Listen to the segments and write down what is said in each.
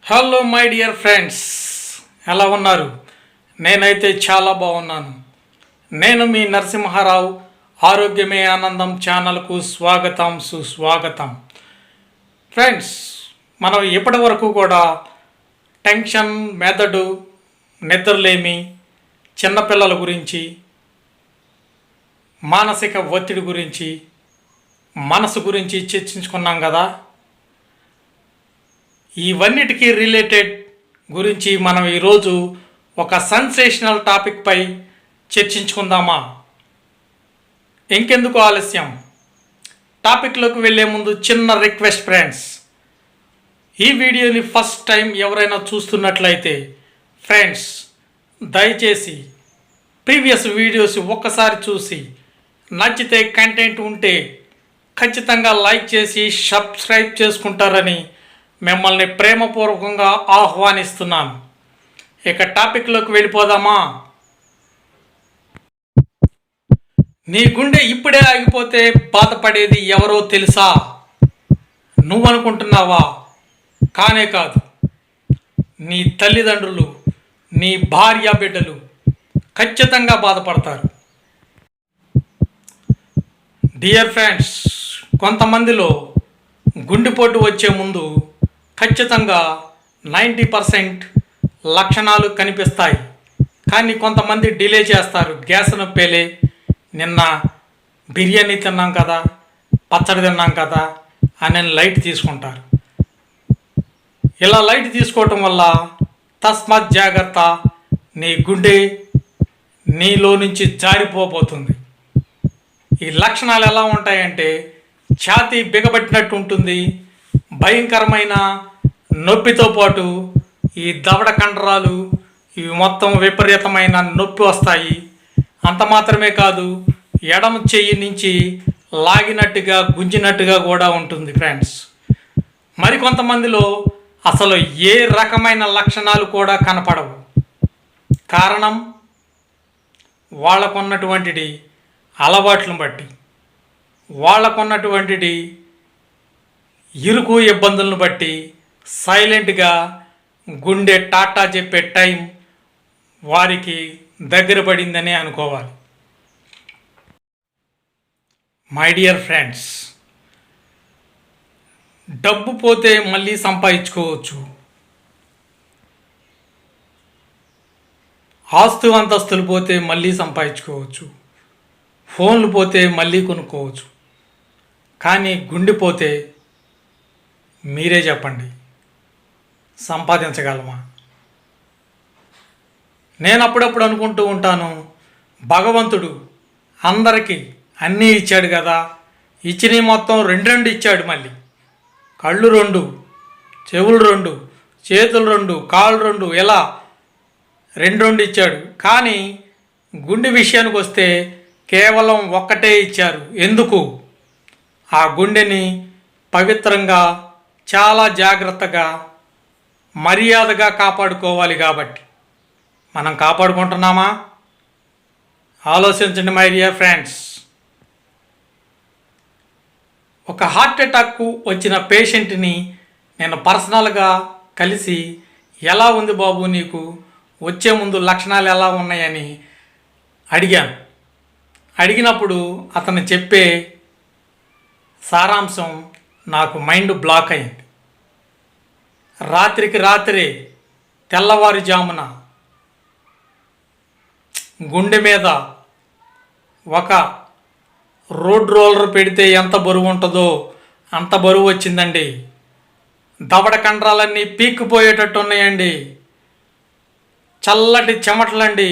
Hello my dear friends, ఎలా ఉన్నారు? నేనైతే చాలా బాగున్నాను. నేను మీ నరసింహారావు. ఆరోగ్యమే ఆనందం ఛానల్కు స్వాగతం, సుస్వాగతం. ఫ్రెండ్స్, మనం ఇప్పటి వరకు కూడా టెన్షన్, మెదడు, నిద్రలేమి, చిన్నపిల్లల గురించి, మానసిక ఒత్తిడి గురించి, మనసు గురించి చర్చించుకున్నాం కదా. ఇవన్నిటికీ రిలేటెడ్ గురించి మనం ఈరోజు ఒక సెన్సేషనల్ టాపిక్పై చర్చించుకుందామా? ఇంకెందుకు ఆలస్యం, టాపిక్లోకి వెళ్ళే ముందు చిన్న రిక్వెస్ట్ ఫ్రెండ్స్. ఈ వీడియోని ఫస్ట్ టైం ఎవరైనా చూస్తున్నట్లయితే ఫ్రెండ్స్, దయచేసి ప్రీవియస్ వీడియోస్ ఒక్కసారి చూసి నచ్చితే కంటెంట్ ఉంటే ఖచ్చితంగా లైక్ చేసి సబ్స్క్రైబ్ చేసుకుంటారని మిమ్మల్ని ప్రేమపూర్వకంగా ఆహ్వానిస్తున్నాను. ఇక టాపిక్లోకి వెళ్ళిపోదామా? నీ గుండె ఇప్పుడే ఆగిపోతే బాధపడేది ఎవరో తెలుసా? నువ్వనుకుంటున్నావా? కానే కాదు, నీ తల్లిదండ్రులు, నీ భార్య బిడ్డలు ఖచ్చితంగా బాధపడతారు. డియర్ ఫ్రెండ్స్, కొంతమందిలో గుండెపోటు వచ్చే ముందు ఖచ్చితంగా 90% లక్షణాలు కనిపిస్తాయి. కానీ కొంతమంది డిలే చేస్తారు. గ్యాస్ నొప్పేలే, నిన్న బిర్యానీ తిన్నాం కదా, పచ్చడి తిన్నాం కదా అని లైట్ తీసుకుంటారు. ఇలా లైట్ తీసుకోవటం వల్ల తస్మాత్ జాగ్రత్త, నీ గుండె నీలో నుంచి జారిపోబోతుంది. ఈ లక్షణాలు ఎలా ఉంటాయంటే, ఛాతీ బిగబట్టినట్టు ఉంటుంది, భయంకరమైన నొప్పితో పాటు ఈ దవడ కండరాలు ఇవి మొత్తం విపరీతమైన నొప్పి వస్తాయి. అంత మాత్రమే కాదు, ఎడమ చెయ్యి నుంచి లాగినట్టుగా, గుంజినట్టుగా కూడా ఉంటుంది ఫ్రెండ్స్. మరికొంతమందిలో అసలు ఏ రకమైన లక్షణాలు కూడా కనపడవు. కారణం వాళ్ళకున్నటువంటి అలవాట్లను బట్టి, వాళ్ళకున్నటువంటి ఇరుకు ఇబ్బందులను బట్టి సైలెంట్గా గుండె టాటా చెప్పే టైం వారికి దగ్గర పడిందని అనుకోవాలి. మై డియర్ ఫ్రెండ్స్, డబ్బు పోతే మళ్ళీ సంపాదించుకోవచ్చు, ఆస్తు అంతస్తులు పోతే మళ్ళీ సంపాదించుకోవచ్చు, ఫోన్లు పోతే మళ్ళీ కొనుక్కోవచ్చు. కానీ గుండె పోతే మీరే చెప్పండి, సంపాదించగలమా? నేను అప్పుడప్పుడు అనుకుంటూ ఉంటాను, భగవంతుడు అందరికీ అన్నీ ఇచ్చాడు కదా, ఇచ్చినవి మొత్తం రెండు ఇచ్చాడు. మళ్ళీ కళ్ళు 2, చెవులు 2, చేతులు 2, కాళ్ళు 2, ఇలా రెండు ఇచ్చాడు. కానీ గుండె విషయానికి వస్తే కేవలం ఒక్కటే ఇచ్చారు. ఎందుకు? ఆ గుండెని పవిత్రంగా, చాలా జాగ్రత్తగా, మర్యాదగా కాపాడుకోవాలి. కాబట్టి మనం కాపాడుకుంటున్నామా? ఆలోచించండి మై డియర్ ఫ్రెండ్స్. ఒక హార్ట్ అటాక్ వచ్చిన పేషెంట్ని నేను పర్సనల్గా కలిసి, ఎలా ఉంది బాబు నీకు, వచ్చే ముందు లక్షణాలు ఎలా ఉన్నాయని అడిగాను. అడిగినప్పుడు అతను చెప్పే సారాంశం నాకు మైండ్ బ్లాక్ అయింది. రాత్రికి రాత్రే, తెల్లవారుజామున గుండె మీద ఒక రోడ్ రోలర్ పెడితే ఎంత బరువు ఉంటుందో అంత బరువు వచ్చిందండి. దవడ కండరాలన్నీ పీక్కుపోయేటట్టు ఉన్నాయండి. చల్లటి చెమటలండి,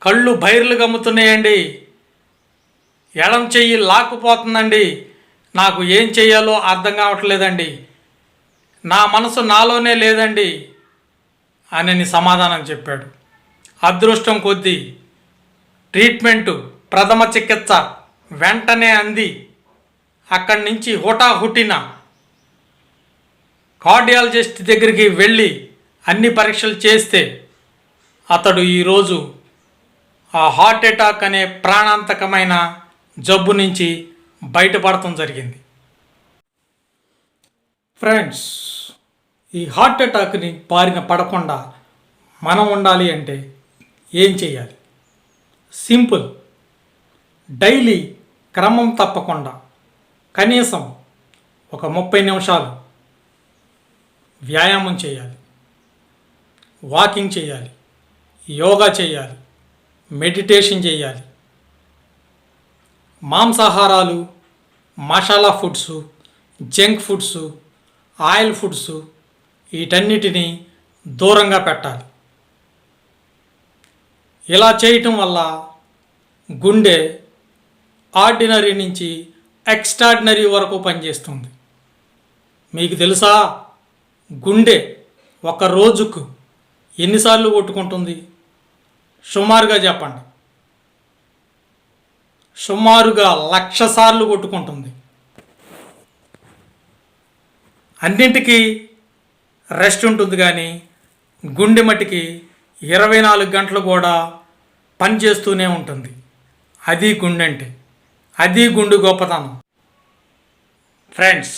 కళ్ళు బైర్లు గమ్ముతున్నాయండి, ఎడం చెయ్యి లాక్కుపోతుందండి. నాకు ఏం చెయ్యాలో అర్థం కావట్లేదండి, నా మనసు నాలోనే లేదండి అని సమాధానం చెప్పాడు. అదృష్టం కొద్దీ ట్రీట్మెంటు, ప్రథమ చికిత్స వెంటనే అంది. అక్కడి నుంచి హుటాహుటిన కార్డియాలజిస్ట్ దగ్గరికి వెళ్ళి అన్ని పరీక్షలు చేస్తే అతడు ఈరోజు ఆ హార్ట్ అటాక్ అనే ప్రాణాంతకమైన జబ్బు నుంచి బయటపడటం జరిగింది. ఫ్రెండ్స్, ఈ హార్ట్ అటాక్ని బారిన పడకుండా మనం ఉండాలి అంటే ఏం చేయాలి? సింపుల్. డైలీ క్రమం తప్పకుండా కనీసం ఒక 30 నిమిషాలు వ్యాయామం చేయాలి, వాకింగ్ చేయాలి, యోగా చేయాలి, మెడిటేషన్ చేయాలి. మాంసాహారాలు, masala foods, junk foods, oil foods వీటన్నిటినీ దూరంగా పెట్టాలి. ఇలా చేయటం వల్ల గుండె ఆర్డినరీ నుంచి ఎక్స్ట్రాడినరీ వరకు పనిచేస్తుంది. మీకు తెలుసా గుండె ఒక రోజుకు ఎన్నిసార్లు కొట్టుకుంటుంది? సుమారుగా చెప్పండి. సుమారుగా 1,00,000 సార్లు కొట్టుకుంటుంది. అన్నింటికీ రెస్ట్ ఉంటుంది, కానీ గుండె మట్టికి 24 గంటలు కూడా పనిచేస్తూనే ఉంటుంది. అది గుండె అంటే, అది గుండె గొప్పతనం. ఫ్రెండ్స్,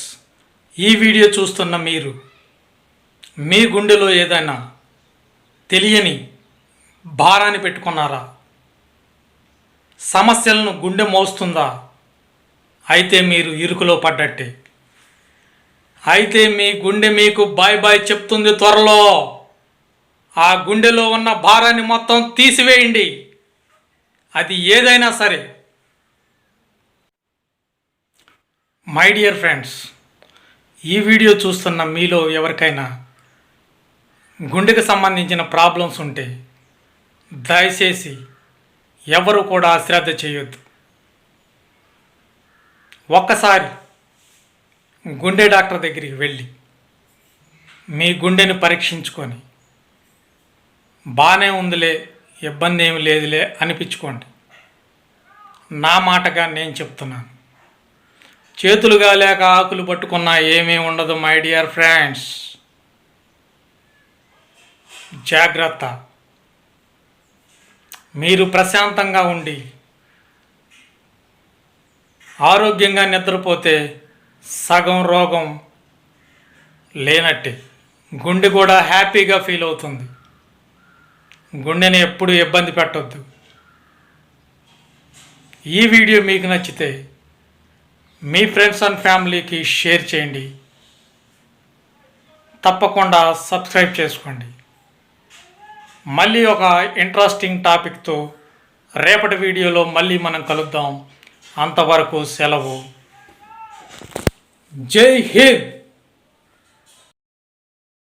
ఈ వీడియో చూస్తున్న మీరు మీ గుండెలో ఏదైనా తెలియని భారాన్ని పెట్టుకున్నారా? సమస్యలను గుండె మోస్తుందా? అయితే మీరు ఇరుకులో పడ్డట్టే. అయితే మీ గుండె మీకు బాయ్ బాయ్ చెప్తుంది త్వరలో. ఆ గుండెలో ఉన్న భారాన్ని మొత్తం తీసివేయండి, అది ఏదైనా సరే. మై డియర్ ఫ్రెండ్స్, ఈ వీడియో చూస్తున్న మీలో ఎవరికైనా గుండెకు సంబంధించిన ప్రాబ్లమ్స్ ఉంటే దయచేసి ఎవరు కూడా అశ్రద్ధ చేయొద్దు. ఒక్కసారి గుండె డాక్టర్ దగ్గరికి వెళ్ళి మీ గుండెని పరీక్షించుకొని బాగానే ఉందిలే, ఇబ్బంది ఏమి లేదులే అనిపించుకోండి. నా మాటగా నేను చెప్తున్నాను. చేతులుగా లేక ఆకులు పట్టుకున్నా ఏమీ ఉండదు మై డియర్ ఫ్రెండ్స్. జాగ్రత్త. మీరు ప్రశాంతంగా ఉండి ఆరోగ్యంగా నిద్రపోతే సగం రోగం లేనట్టే. గుండె కూడా హ్యాపీగా ఫీల్ అవుతుంది. గుండెని ఎప్పుడు ఇబ్బంది పెట్టొద్దు. ఈ వీడియో మీకు నచ్చితే మీ ఫ్రెండ్స్ అండ్ ఫ్యామిలీకి షేర్ చేయండి. తప్పకుండా సబ్స్క్రైబ్ చేసుకోండి. మళ్ళీ ఒక ఇంట్రెస్టింగ్ టాపిక్తో రేపటి వీడియోలో మళ్ళీ మనం కలుద్దాం. అంతవరకు సెలవు. జై హింద్.